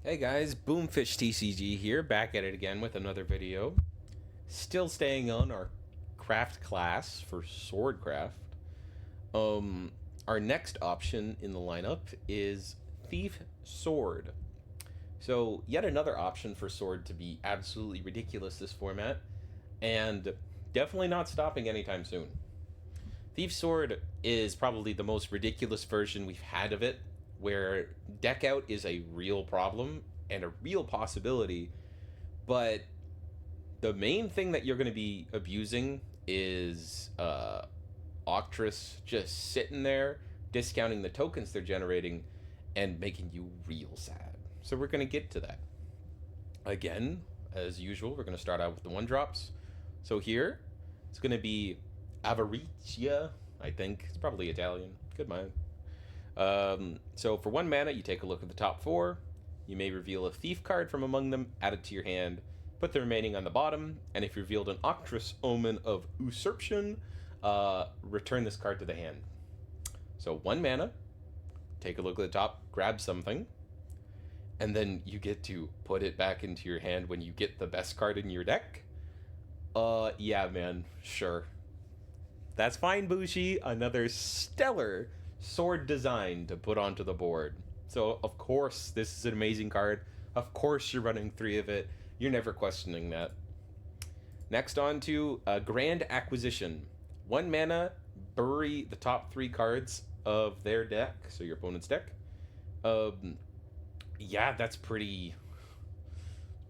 Hey guys, Boomfish TCG here, back at it again with another video. Still staying on our craft class for swordcraft. Our next option in the lineup is Thief Sword. So yet another option for sword to be absolutely ridiculous this format, and definitely not stopping anytime soon. Thief Sword is probably the most ridiculous version we've had of it, where deck out is a real problem and a real possibility, but the main thing that you're going to be abusing is Octress just sitting there, discounting the tokens they're generating, and making you real sad. So we're going to get to that. Again, as usual, we're going to start out with the one drops. So here, it's going to be Avaricia, I think. It's probably Italian. Good mind. So for 1 mana, you take a look at the top 4. You may reveal a thief card from among them, add it to your hand, put the remaining on the bottom, and if you revealed an Octress Omen of Usurpation, return this card to the hand. So 1 mana, take a look at the top, grab something, and then you get to put it back into your hand when you get the best card in your deck. Yeah, man, sure. That's fine, Bushi. Another stellar sword design to put onto the board. So, of course, this is an amazing card. Of course, you're running 3 of it. You're never questioning that. Next on to Grand Acquisition. 1 mana, bury the top 3 cards of their deck, so your opponent's deck. Yeah, that's pretty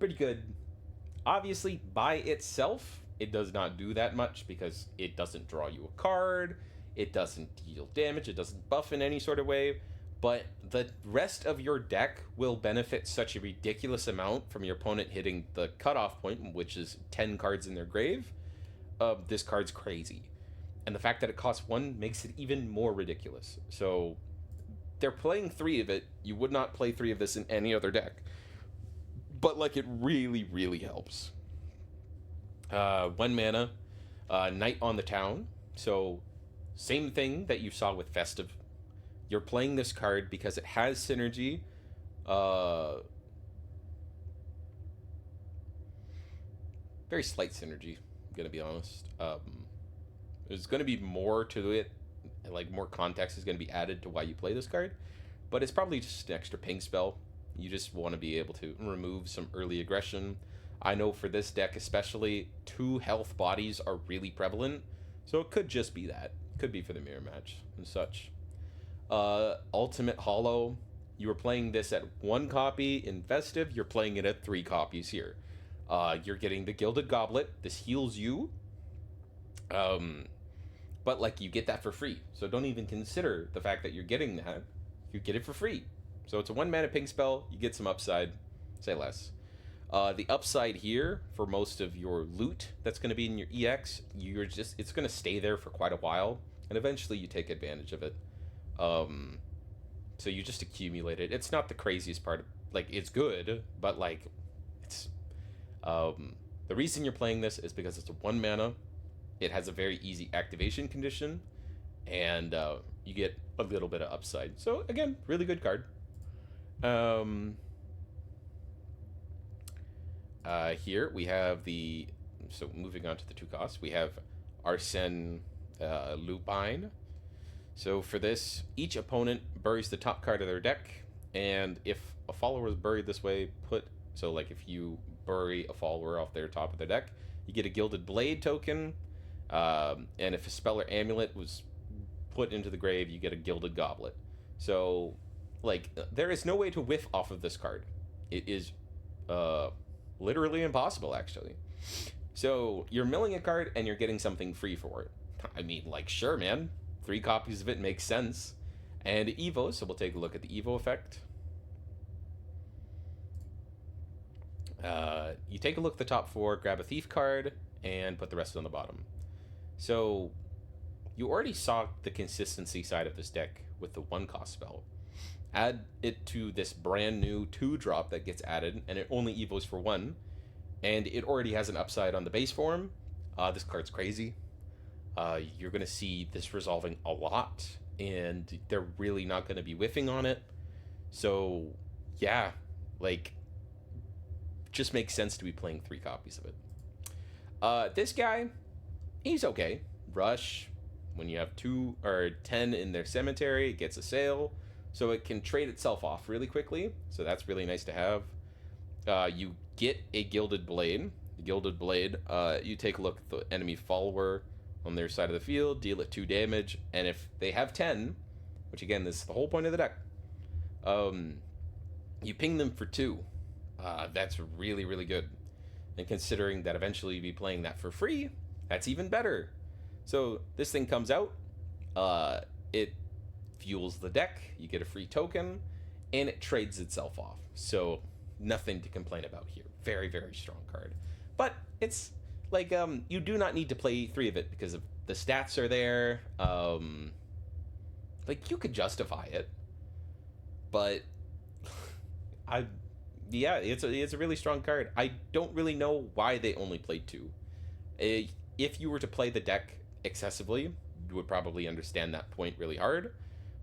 good. Obviously, by itself, it does not do that much because it doesn't draw you a card, it doesn't deal damage, it doesn't buff in any sort of way, but the rest of your deck will benefit such a ridiculous amount from your opponent hitting the cutoff point, which is 10 cards in their grave. This card's crazy. And the fact that it costs 1 makes it even more ridiculous. So they're playing 3 of it. You would not play 3 of this in any other deck. But, like, it really, really helps. 1 mana, Knight on the Town. So, same thing that you saw with Festive. You're playing this card because it has synergy. Very slight synergy, I'm going to be honest. There's going to be more to it. Like, more context is going to be added to why you play this card. But it's probably just an extra ping spell. You just want to be able to remove some early aggression. I know for this deck especially, 2 health bodies are really prevalent. So it could just be that. It could be for the mirror match and such. Ultimate Hollow. You were playing this at 1 copy in Festive. You're playing it at 3 copies here. You're getting the Gilded Goblet. This heals you. But, like, you get that for free. So don't even consider the fact that you're getting that. You get it for free. So it's a 1 mana ping spell. You get some upside. Say less. The upside here for most of your loot that's going to be in your EX, it's going to stay there for quite a while, and eventually you take advantage of it. So you just accumulate it. It's not the craziest part. Like, it's good, but, like, it's the reason you're playing this is because it's a 1 mana. It has a very easy activation condition, and you get a little bit of upside. So again, really good card. Here we have so moving on to the 2 costs, we have Arsene Lupine. So for this, each opponent buries the top card of their deck, and if a follower is buried this way, like if you bury a follower off their top of their deck, you get a Gilded Blade token, and if a spell or amulet was put into the grave, you get a Gilded Goblet. So, like, there is no way to whiff off of this card. It is literally impossible, actually. So you're milling a card and you're getting something free for it. I mean, like, sure, man. 3 copies of it makes sense. And Evo, so we'll take a look at the Evo effect. You take a look at the top 4, grab a thief card, and put the rest on the bottom. So you already saw the consistency side of this deck with the 1 cost spell. Add it to this brand new 2-drop that gets added, and it only evos for 1, and it already has an upside on the base form. This card's crazy. You're going to see this resolving a lot, and they're really not going to be whiffing on it. So, yeah, Like, just makes sense to be playing 3 copies of it. This guy, he's okay. Rush, when you have 2 or 10 in their cemetery, it gets a sale, so it can trade itself off really quickly. So that's really nice to have. You get a gilded blade. The gilded blade, you take a look at the enemy follower on their side of the field, deal it 2 damage, and if they have 10, which again, this is the whole point of the deck, um, you ping them for 2. That's really, really good. And considering that eventually you'll be playing that for free, that's even better. So this thing comes out, it fuels the deck, you get a free token, and it trades itself off. So nothing to complain about here. Very, very strong card. But it's like you do not need to play 3 of it because of the stats are there. Like you could justify it, but I yeah, it's a really strong card. I don't really know why they only played 2. If you were to play the deck excessively, you would probably understand that point really hard.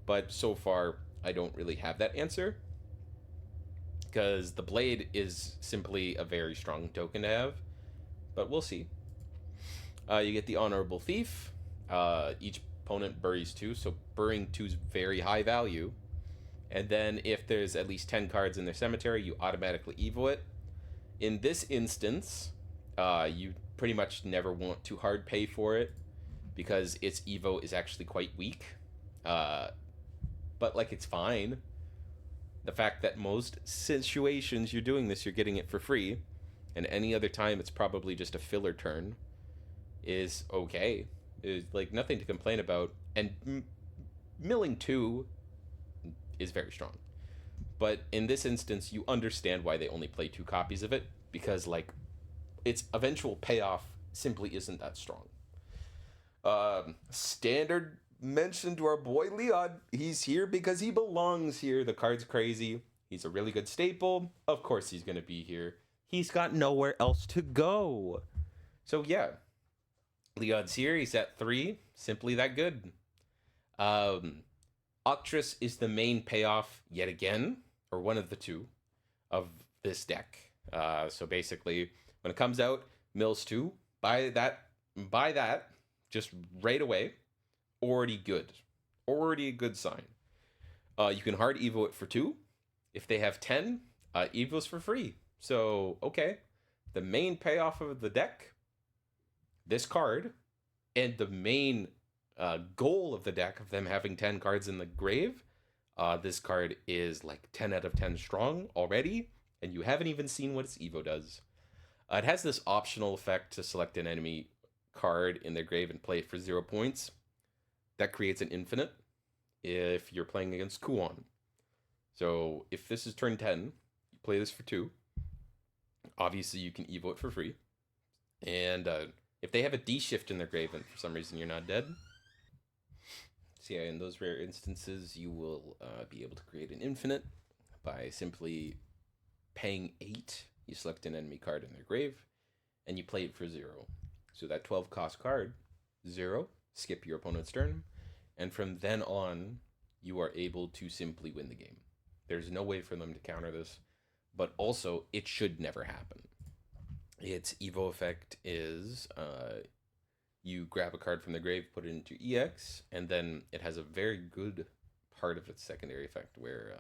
But so far, I don't really have that answer because the blade is simply a very strong token to have. But we'll see. You get the honorable thief. Each opponent buries 2, so burying 2 is very high value. And then if there's at least 10 cards in their cemetery, you automatically evo it. In this instance, you pretty much never want to hard pay for it because its evo is actually quite weak. But like it's fine. The fact that most situations you're doing this, you're getting it for free, and any other time it's probably just a filler turn, is okay. It's like nothing to complain about. And milling 2 is very strong. But in this instance, you understand why they only play 2 copies of it because like its eventual payoff simply isn't that strong. Standard mention to our boy Leon. He's here because he belongs here. The card's crazy. He's a really good staple. Of course he's going to be here. He's got nowhere else to go. So yeah, Leon's here. He's at 3. Simply that good. Octress is the main payoff yet again, or one of the 2 of this deck. So basically, when it comes out, mills 2, buy that, just right away. Already good. Already a good sign. You can hard evo it for 2. If they have 10, evos for free. So, okay. The main payoff of the deck, this card, and the main goal of the deck of them having 10 cards in the grave, this card is like 10 out of 10 strong already, and you haven't even seen what its evo does. It has this optional effect to select an enemy card in their grave and play it for 0 points. That creates an infinite if you're playing against Kuon. So if this is turn 10, you play this for 2. Obviously, you can evo it for free. And if they have a D shift in their grave and for some reason you're not dead, so yeah, in those rare instances, you will be able to create an infinite by simply paying 8. You select an enemy card in their grave, and you play it for 0. So that 12 cost card, 0, skip your opponent's turn, and from then on, you are able to simply win the game. There's no way for them to counter this, but also, it should never happen. Its evo effect is you grab a card from the grave, put it into EX, and then it has a very good part of its secondary effect where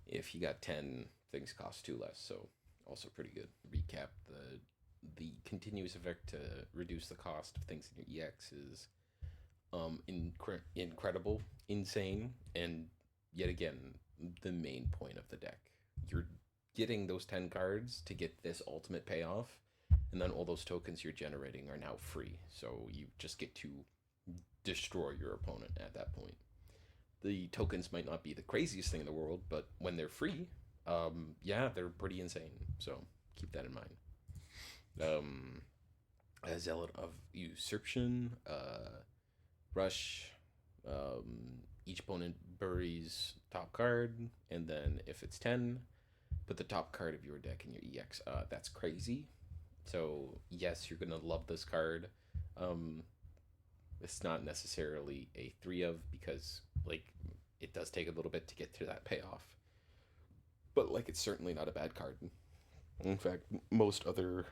if you got 10, things cost 2 less, so also pretty good. Recap, the continuous effect to reduce the cost of things in your EX is incredible, insane, and yet again, the main point of the deck. You're getting those 10 cards to get this ultimate payoff, and then all those tokens you're generating are now free, so you just get to destroy your opponent at that point. The tokens might not be the craziest thing in the world, but when they're free, yeah, they're pretty insane, so keep that in mind. A Zealot of Usurpation, Rush, each opponent buries top card, and then if it's 10, put the top card of your deck in your EX. That's crazy. So yes, you're gonna love this card. It's not necessarily a 3 of because like it does take a little bit to get to that payoff. but like it's certainly not a bad card. In fact, most other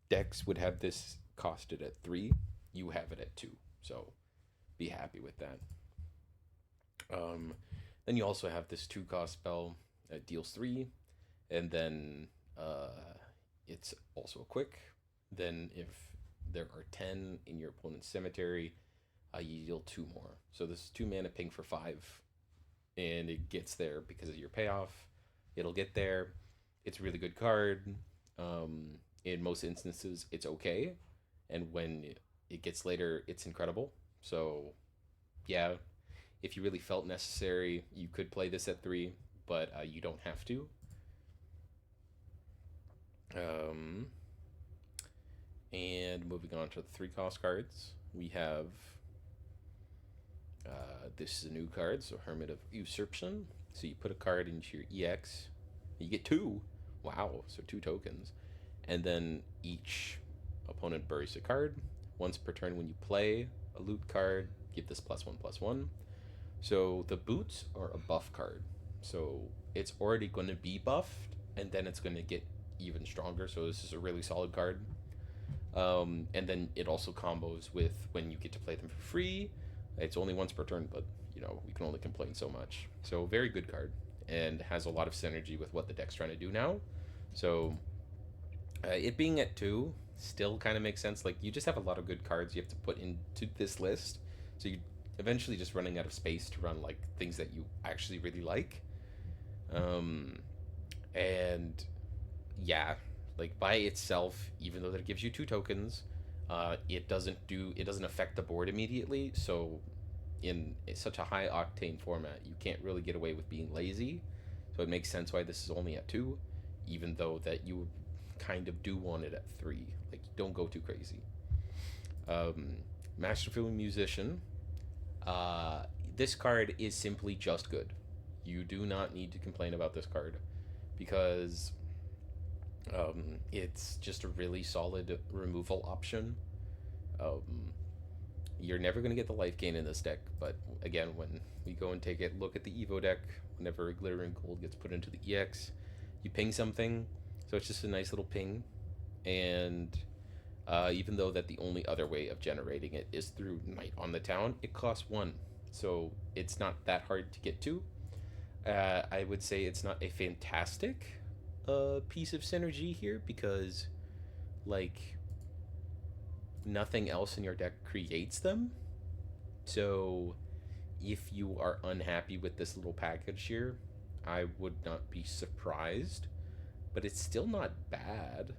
decks would have this costed at 3. You have it at 2, so be happy with that. Um, then you also have this 2 cost spell that deals 3, and then it's also a quick. Then if there are 10 in your opponent's cemetery, you deal 2 more. So this is 2 mana ping for 5, and it gets there because of your payoff. It'll get there. It's a really good card. In most instances, it's okay, and when it gets later, it's incredible. So, yeah, if you really felt necessary, you could play this at 3, but you don't have to. Um, and moving on to the 3 cost cards, we have this is a new card, so Hermit of Usurpation. So you put a card into your EX, you get 2. Wow, so 2 tokens. And then each opponent buries a card. Once per turn, when you play a loot card, give this +1/+1. So the boots are a buff card. So it's already going to be buffed, and then it's going to get even stronger. So this is a really solid card. And then it also combos with when you get to play them for free. It's only once per turn, but we can only complain so much. So very good card, and has a lot of synergy with what the deck's trying to do now. So it being at 2 still kind of makes sense. Like, you just have a lot of good cards you have to put into this list, so you eventually just running out of space to run like things that you actually really like. And yeah, like by itself, even though that it gives you 2 tokens, it doesn't affect the board immediately. So in such a high octane format, you can't really get away with being lazy. So it makes sense why this is only at 2, even though that you kind of do want it at 3. Like, don't go too crazy. Masterful Musician. This card is simply just good. You do not need to complain about this card because it's just a really solid removal option. Um, you're never going to get the life gain in this deck, but again, when we go and take a look at the Evo deck, whenever Glittering Gold gets put into the EX, you ping something, so it's just a nice little ping. And even though that the only other way of generating it is through Knight on the Town, it costs 1, so it's not that hard to get to. I would say it's not a fantastic piece of synergy here because, like, nothing else in your deck creates them. So if you are unhappy with this little package here, I would not be surprised, but it's still not bad.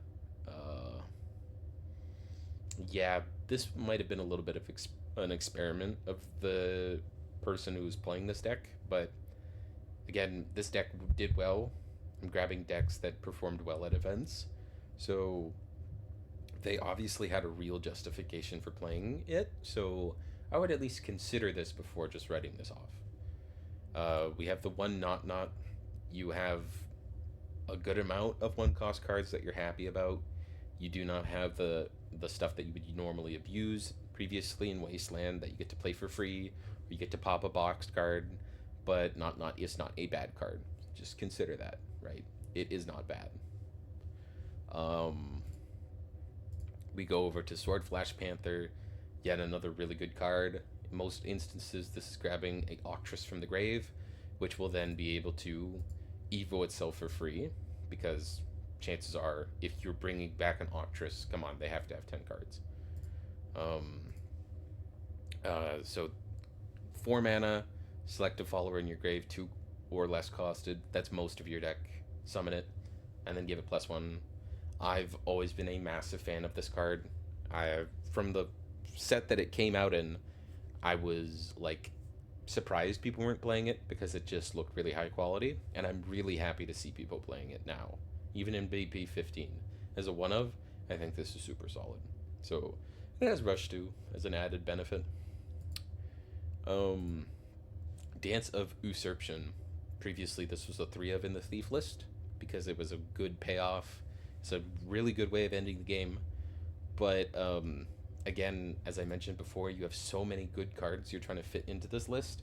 Yeah, this might have been a little bit of an experiment of the person who was playing this deck, but again, this deck did well. I'm grabbing decks that performed well at events, so they obviously had a real justification for playing it. So I would at least consider this before just writing this off. We have the one not. You have a good amount of 1 cost cards that you're happy about. You do not have the stuff that you would normally abuse previously in Wasteland that you get to play for free, or you get to pop a boxed card, but not is not a bad card. Just consider that, right? It is not bad. Um, we go over to Sword Flash Panther, yet another really good card. In most instances, this is grabbing a Octress from the grave, which will then be able to Evo itself for free, because chances are, if you're bringing back an Octress, come on, they have to have 10 cards. So 4 mana, select a follower in your grave, 2 or less costed. That's most of your deck. Summon it, and then give it +1. I've always been a massive fan of this card. From the set that it came out in, I was like surprised people weren't playing it because it just looked really high quality, and I'm really happy to see people playing it now, even in BP 15. As a one of, I think this is super solid. So it has Rush 2 as an added benefit. Dance of Usurpation. Previously, this was a 3 of in the Thief list because it was a good payoff. It's a really good way of ending the game. But again, as I mentioned before, you have so many good cards you're trying to fit into this list.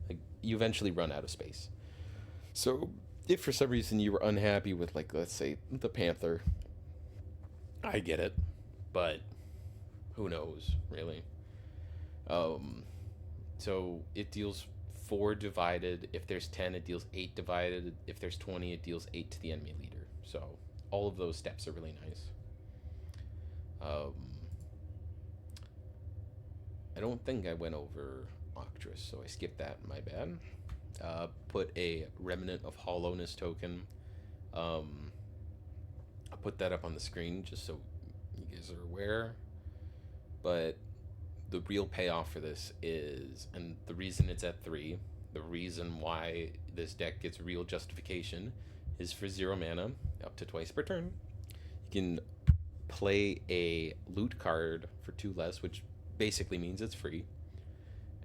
Like, you eventually run out of space. So, if for some reason you were unhappy with, like, let's say, the Panther, I get it. But who knows, really? Um, so it deals 4 divided. If there's 10, it deals 8 divided. If there's 20, it deals 8 to the enemy leader. So all of those steps are really nice. Um, I don't think I went over Octrus, so I skipped that. My bad. Put a Remnant of Hollowness token. Um, I'll put that up on the screen just so you guys are aware. But the real payoff for this is, and the reason it's at 3, the reason why this deck gets real justification is for 0 mana, up to twice per turn. You can play a loot card for 2 less, which basically means it's free.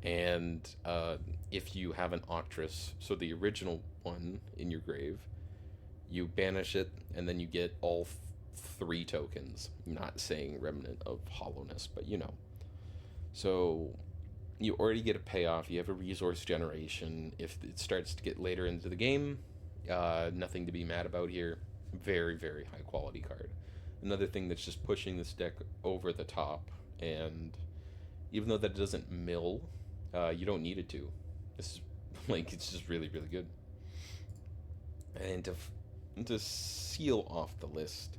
And if you have an Octrus, so the original one in your grave, you banish it, and then you get all 3 tokens. I'm not saying Remnant of Hollowness, but you know. So you already get a payoff. You have a resource generation. If it starts to get later into the game, nothing to be mad about here. Very, very high quality card. Another thing that's just pushing this deck over the top. And even though that doesn't mill, you don't need it to. This is like, it's just really, really good. And to seal off the list,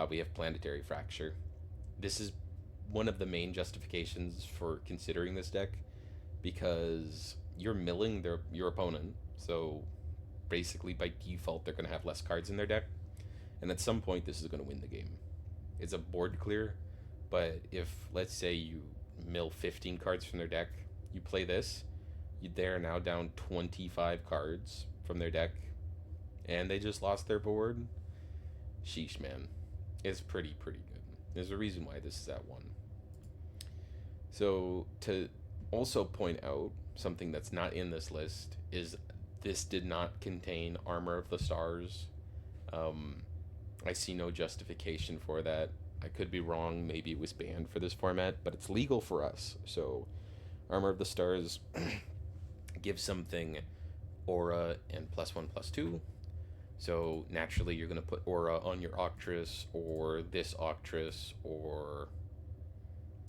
we have Planetary Fracture. This is one of the main justifications for considering this deck, because you're milling your opponent, so basically by default they're going to have less cards in their deck, and at some point this is going to win the game. It's a board clear, but if, let's say, you mill 15 cards from their deck, you play this, they're now down 25 cards from their deck, and they just lost their board. Sheesh, man. It's pretty good. There's a reason why this is at 1. So, to also point out something that's not in this list is this did not contain Armor of the Stars. I see no justification for that. I could be wrong. Maybe it was banned for this format, but it's legal for us. So, Armor of the Stars gives something aura and +1/+2. So naturally you're going to put aura on your Octrus, or this Octrus, or,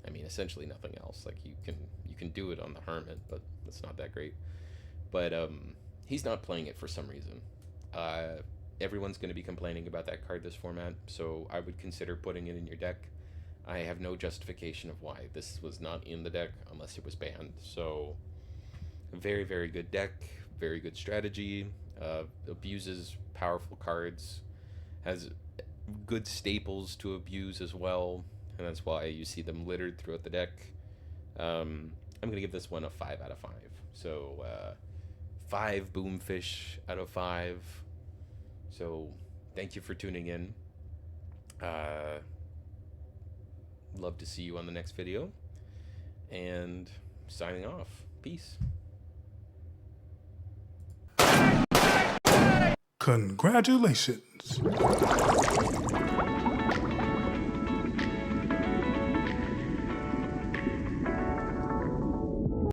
I mean, essentially nothing else. Like, you can do it on the Hermit, but that's not that great. But he's not playing it for some reason. Everyone's going to be complaining about that card this format, so I would consider putting it in your deck. I have no justification of why this was not in the deck unless it was banned. So, very, very good deck, very good strategy, abuses powerful cards, has good staples to abuse as well, and that's why you see them littered throughout the deck. I'm going to give this one a 5 out of 5. So, 5 Boomfish out of 5. So, thank you for tuning in. Love to see you on the next video. And signing off. Peace. Congratulations.